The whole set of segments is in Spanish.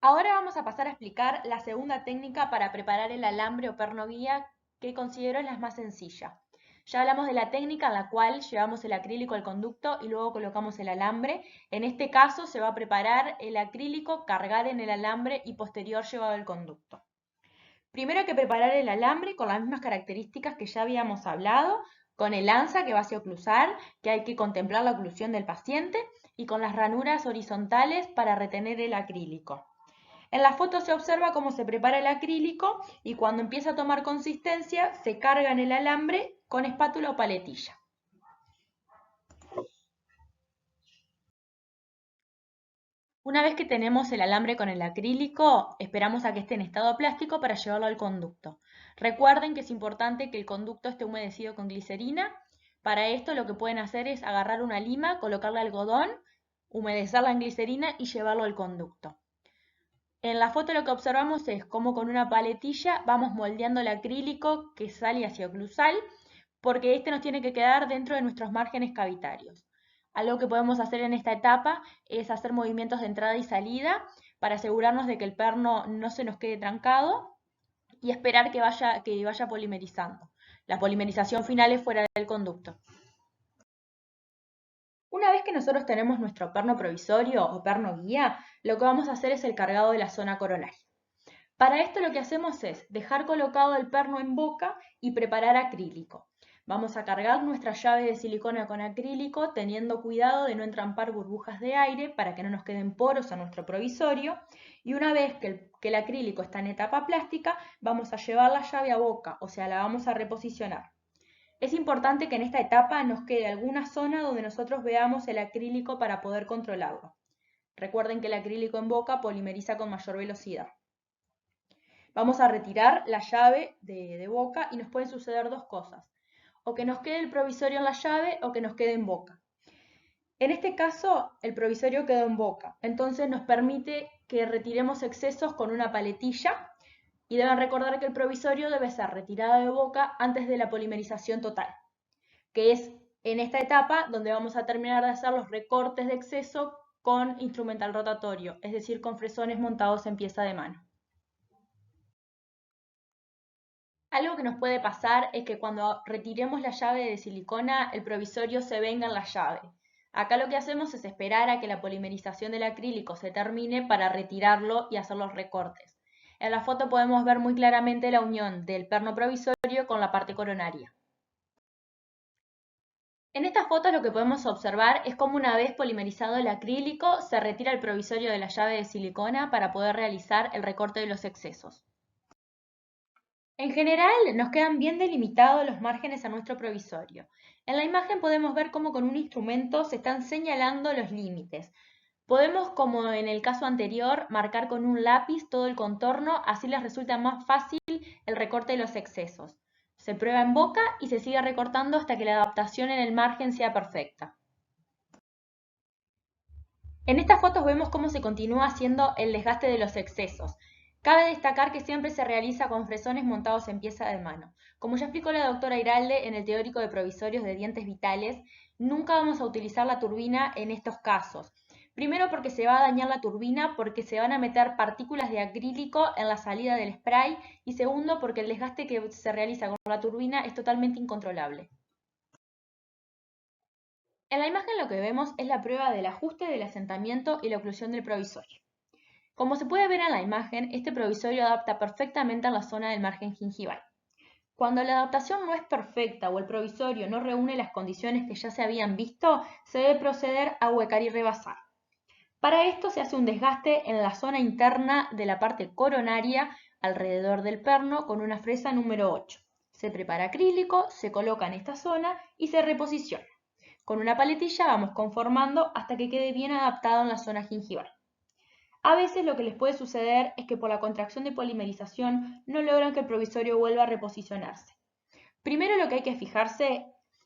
Ahora vamos a pasar a explicar la segunda técnica para preparar el alambre o perno guía, que considero es la más sencilla. Ya hablamos de la técnica en la cual llevamos el acrílico al conducto y luego colocamos el alambre. En este caso se va a preparar el acrílico, cargar en el alambre y posterior llevado al conducto. Primero hay que preparar el alambre con las mismas características que ya habíamos hablado, con el anza que va hacia oclusar, que hay que contemplar la oclusión del paciente, y con las ranuras horizontales para retener el acrílico. En la foto se observa cómo se prepara el acrílico y cuando empieza a tomar consistencia se carga en el alambre con espátula o paletilla. Una vez que tenemos el alambre con el acrílico, esperamos a que esté en estado plástico para llevarlo al conducto. Recuerden que es importante que el conducto esté humedecido con glicerina. Para esto lo que pueden hacer es agarrar una lima, colocarle algodón, humedecerla en glicerina y llevarlo al conducto. En la foto lo que observamos es cómo con una paletilla vamos moldeando el acrílico que sale hacia oclusal, porque este nos tiene que quedar dentro de nuestros márgenes cavitarios. Algo que podemos hacer en esta etapa es hacer movimientos de entrada y salida para asegurarnos de que el perno no se nos quede trancado y esperar que vaya polimerizando. La polimerización final es fuera del conducto. Una vez que nosotros tenemos nuestro perno provisorio o perno guía, lo que vamos a hacer es el cargado de la zona coronaria. Para esto lo que hacemos es dejar colocado el perno en boca y preparar acrílico. Vamos a cargar nuestra llave de silicona con acrílico teniendo cuidado de no entrampar burbujas de aire para que no nos queden poros a nuestro provisorio, y una vez que el acrílico está en etapa plástica vamos a llevar la llave a boca, o sea, la vamos a reposicionar. Es importante que en esta etapa nos quede alguna zona donde nosotros veamos el acrílico para poder controlarlo. Recuerden que el acrílico en boca polimeriza con mayor velocidad. Vamos a retirar la llave de boca y nos pueden suceder dos cosas. O que nos quede el provisorio en la llave o que nos quede en boca. En este caso, el provisorio quedó en boca, entonces nos permite que retiremos excesos con una paletilla y deben recordar que el provisorio debe ser retirado de boca antes de la polimerización total, que es en esta etapa donde vamos a terminar de hacer los recortes de exceso con instrumental rotatorio, es decir, con fresones montados en pieza de mano. Algo que nos puede pasar es que cuando retiremos la llave de silicona, el provisorio se venga en la llave. Acá lo que hacemos es esperar a que la polimerización del acrílico se termine para retirarlo y hacer los recortes. En la foto podemos ver muy claramente la unión del perno provisorio con la parte coronaria. En estas fotos lo que podemos observar es cómo una vez polimerizado el acrílico se retira el provisorio de la llave de silicona para poder realizar el recorte de los excesos. En general nos quedan bien delimitados los márgenes a nuestro provisorio. En la imagen podemos ver cómo con un instrumento se están señalando los límites. Podemos, como en el caso anterior, marcar con un lápiz todo el contorno, así les resulta más fácil el recorte de los excesos. Se prueba en boca y se sigue recortando hasta que la adaptación en el margen sea perfecta. En estas fotos vemos cómo se continúa haciendo el desgaste de los excesos. Cabe destacar que siempre se realiza con fresones montados en pieza de mano. Como ya explicó la doctora Iralde en el teórico de provisorios de dientes vitales, nunca vamos a utilizar la turbina en estos casos. Primero porque se va a dañar la turbina, porque se van a meter partículas de acrílico en la salida del spray, y segundo porque el desgaste que se realiza con la turbina es totalmente incontrolable. En la imagen lo que vemos es la prueba del ajuste del asentamiento y la oclusión del provisorio. Como se puede ver en la imagen, este provisorio adapta perfectamente a la zona del margen gingival. Cuando la adaptación no es perfecta o el provisorio no reúne las condiciones que ya se habían visto, se debe proceder a huecar y rebasar. Para esto se hace un desgaste en la zona interna de la parte coronaria alrededor del perno con una fresa número 8. Se prepara acrílico, se coloca en esta zona y se reposiciona. Con una paletilla vamos conformando hasta que quede bien adaptado en la zona gingival. A veces lo que les puede suceder es que por la contracción de polimerización no logran que el provisorio vuelva a reposicionarse. Primero lo que hay que fijarse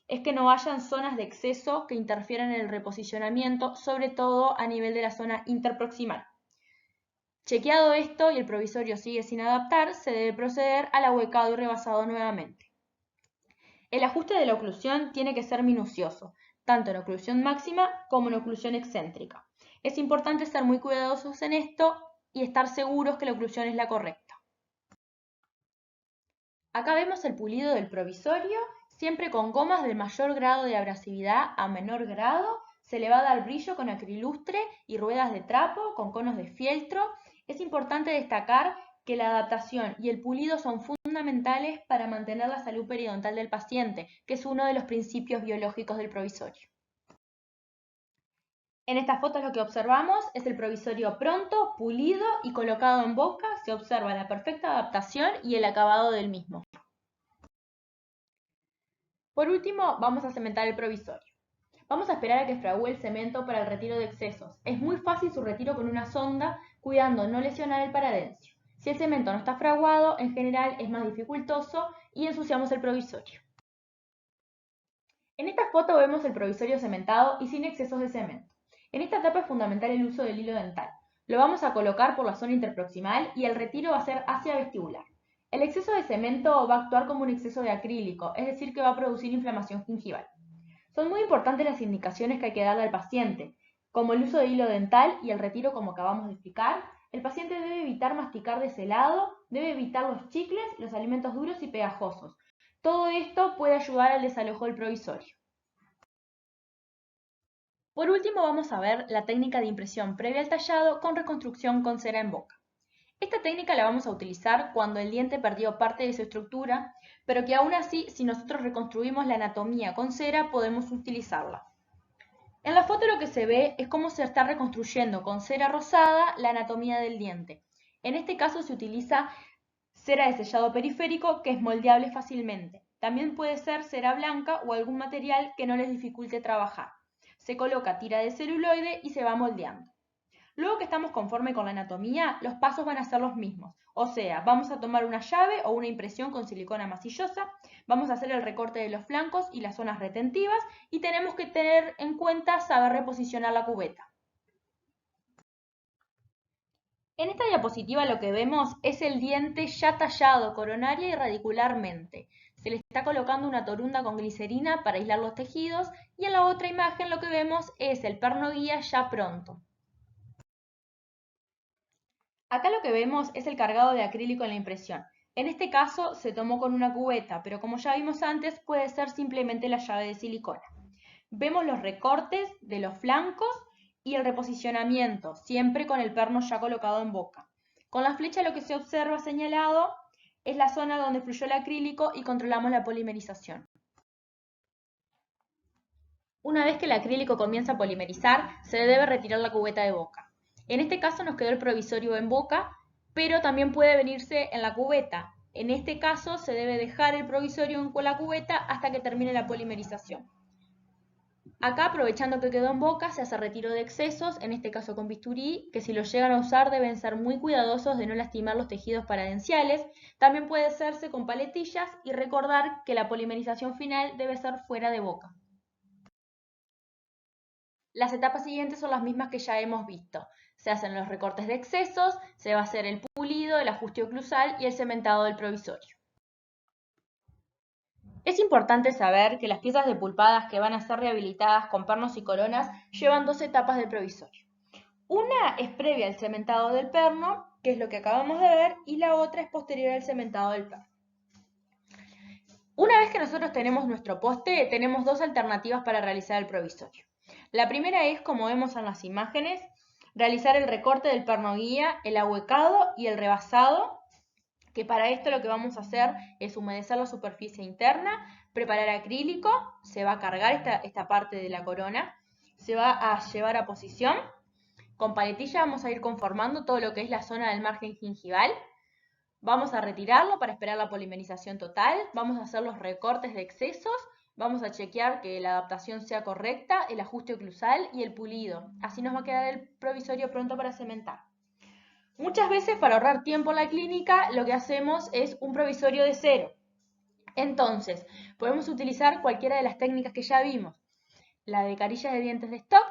es que no hayan zonas de exceso que interfieran en el reposicionamiento, sobre todo a nivel de la zona interproximal. Chequeado esto y el provisorio sigue sin adaptar, se debe proceder al ahuecado y rebasado nuevamente. El ajuste de la oclusión tiene que ser minucioso, tanto en oclusión máxima como en oclusión excéntrica. Es importante ser muy cuidadosos en esto y estar seguros que la oclusión es la correcta. Acá vemos el pulido del provisorio, siempre con gomas del mayor grado de abrasividad a menor grado. Se le va a dar brillo con acrilustre y ruedas de trapo con conos de fieltro. Es importante destacar que la adaptación y el pulido son fundamentales para mantener la salud periodontal del paciente, que es uno de los principios biológicos del provisorio. En esta foto lo que observamos es el provisorio pronto, pulido y colocado en boca. Se observa la perfecta adaptación y el acabado del mismo. Por último, vamos a cementar el provisorio. Vamos a esperar a que fragúe el cemento para el retiro de excesos. Es muy fácil su retiro con una sonda, cuidando no lesionar el paradencio. Si el cemento no está fraguado, en general es más dificultoso y ensuciamos el provisorio. En esta foto vemos el provisorio cementado y sin excesos de cemento. En esta etapa es fundamental el uso del hilo dental. Lo vamos a colocar por la zona interproximal y el retiro va a ser hacia vestibular. El exceso de cemento va a actuar como un exceso de acrílico, es decir, que va a producir inflamación gingival. Son muy importantes las indicaciones que hay que darle al paciente, como el uso de hilo dental y el retiro como acabamos de explicar. El paciente debe evitar masticar de ese lado, debe evitar los chicles, los alimentos duros y pegajosos. Todo esto puede ayudar al desalojo del provisorio. Por último vamos a ver la técnica de impresión previa al tallado con reconstrucción con cera en boca. Esta técnica la vamos a utilizar cuando el diente perdió parte de su estructura, pero que aún así, si nosotros reconstruimos la anatomía con cera, podemos utilizarla. En la foto lo que se ve es cómo se está reconstruyendo con cera rosada la anatomía del diente. En este caso se utiliza cera de sellado periférico que es moldeable fácilmente. También puede ser cera blanca o algún material que no les dificulte trabajar. Se coloca tira de celuloide y se va moldeando. Luego que estamos conforme con la anatomía, los pasos van a ser los mismos. O sea, vamos a tomar una llave o una impresión con silicona masillosa, vamos a hacer el recorte de los flancos y las zonas retentivas y tenemos que tener en cuenta saber reposicionar la cubeta. En esta diapositiva lo que vemos es el diente ya tallado coronaria y radicularmente. Se le está colocando una torunda con glicerina para aislar los tejidos y en la otra imagen lo que vemos es el perno guía ya pronto. Acá lo que vemos es el cargado de acrílico en la impresión. En este caso se tomó con una cubeta, pero como ya vimos antes, puede ser simplemente la llave de silicona. Vemos los recortes de los flancos y el reposicionamiento, siempre con el perno ya colocado en boca. Con la flecha lo que se observa señalado es la zona donde fluyó el acrílico y controlamos la polimerización. Una vez que el acrílico comienza a polimerizar, se debe retirar la cubeta de boca. En este caso nos quedó el provisorio en boca, pero también puede venirse en la cubeta. En este caso se debe dejar el provisorio con la cubeta hasta que termine la polimerización. Acá, aprovechando que quedó en boca, se hace retiro de excesos, en este caso con bisturí, que si lo llegan a usar deben ser muy cuidadosos de no lastimar los tejidos paradenciales. También puede hacerse con paletillas y recordar que la polimerización final debe ser fuera de boca. Las etapas siguientes son las mismas que ya hemos visto. Se hacen los recortes de excesos, se va a hacer el pulido, el ajuste oclusal y el cementado del provisorio. Es importante saber que las piezas depulpadas que van a ser rehabilitadas con pernos y coronas llevan dos etapas del provisorio. Una es previa al cementado del perno, que es lo que acabamos de ver, y la otra es posterior al cementado del perno. Una vez que nosotros tenemos nuestro poste, tenemos dos alternativas para realizar el provisorio. La primera es, como vemos en las imágenes, realizar el recorte del perno guía, el ahuecado y el rebasado, que para esto lo que vamos a hacer es humedecer la superficie interna, preparar acrílico, se va a cargar esta parte de la corona, se va a llevar a posición, con paletilla vamos a ir conformando todo lo que es la zona del margen gingival, vamos a retirarlo para esperar la polimerización total, vamos a hacer los recortes de excesos, vamos a chequear que la adaptación sea correcta, el ajuste oclusal y el pulido. Así nos va a quedar el provisorio pronto para cementar. Muchas veces para ahorrar tiempo en la clínica lo que hacemos es un provisorio de cero. Entonces, podemos utilizar cualquiera de las técnicas que ya vimos. La de carillas de dientes de stock,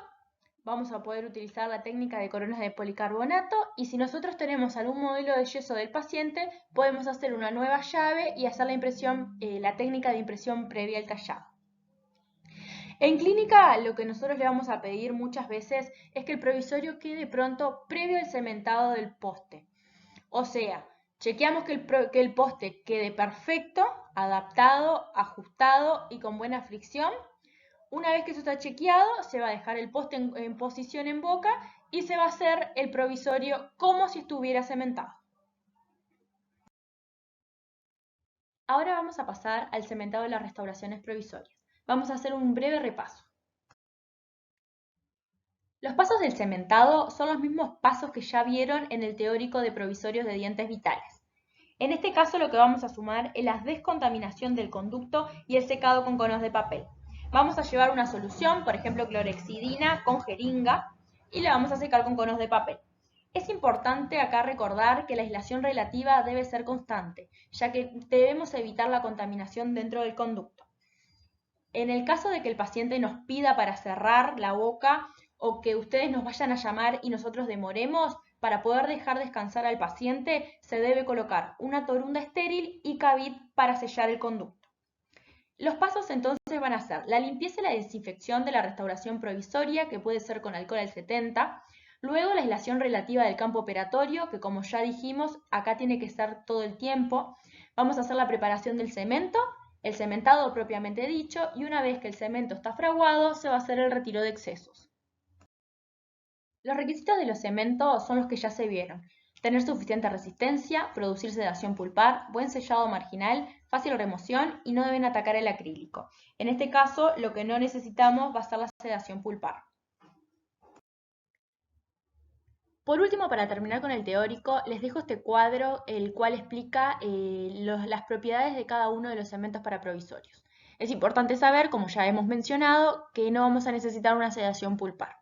vamos a poder utilizar la técnica de coronas de policarbonato y si nosotros tenemos algún modelo de yeso del paciente, podemos hacer una nueva llave y hacer la técnica de impresión previa al tallado. En clínica, lo que nosotros le vamos a pedir muchas veces es que el provisorio quede pronto previo al cementado del poste. O sea, chequeamos que el poste quede perfecto, adaptado, ajustado y con buena fricción. Una vez que eso está chequeado, se va a dejar el poste en posición en boca y se va a hacer el provisorio como si estuviera cementado. Ahora vamos a pasar al cementado de las restauraciones provisorias. Vamos a hacer un breve repaso. Los pasos del cementado son los mismos pasos que ya vieron en el teórico de provisorios de dientes vitales. En este caso lo que vamos a sumar es la descontaminación del conducto y el secado con conos de papel. Vamos a llevar una solución, por ejemplo clorexidina con jeringa, y la vamos a secar con conos de papel. Es importante acá recordar que la aislación relativa debe ser constante, ya que debemos evitar la contaminación dentro del conducto. En el caso de que el paciente nos pida para cerrar la boca o que ustedes nos vayan a llamar y nosotros demoremos, para poder dejar descansar al paciente se debe colocar una torunda estéril y Cavit para sellar el conducto. Los pasos entonces van a ser la limpieza y la desinfección de la restauración provisoria, que puede ser con alcohol al 70, luego la aislación relativa del campo operatorio, que como ya dijimos, acá tiene que ser todo el tiempo. Vamos a hacer la preparación del cemento, el cementado propiamente dicho, y una vez que el cemento está fraguado, se va a hacer el retiro de excesos. Los requisitos de los cementos son los que ya se vieron. Tener suficiente resistencia, producir sedación pulpar, buen sellado marginal, fácil remoción y no deben atacar el acrílico. En este caso, lo que no necesitamos va a ser la sedación pulpar. Por último, para terminar con el teórico, les dejo este cuadro, el cual explica las propiedades de cada uno de los cementos para provisorios. Es importante saber, como ya hemos mencionado, que no vamos a necesitar una sedación pulpar.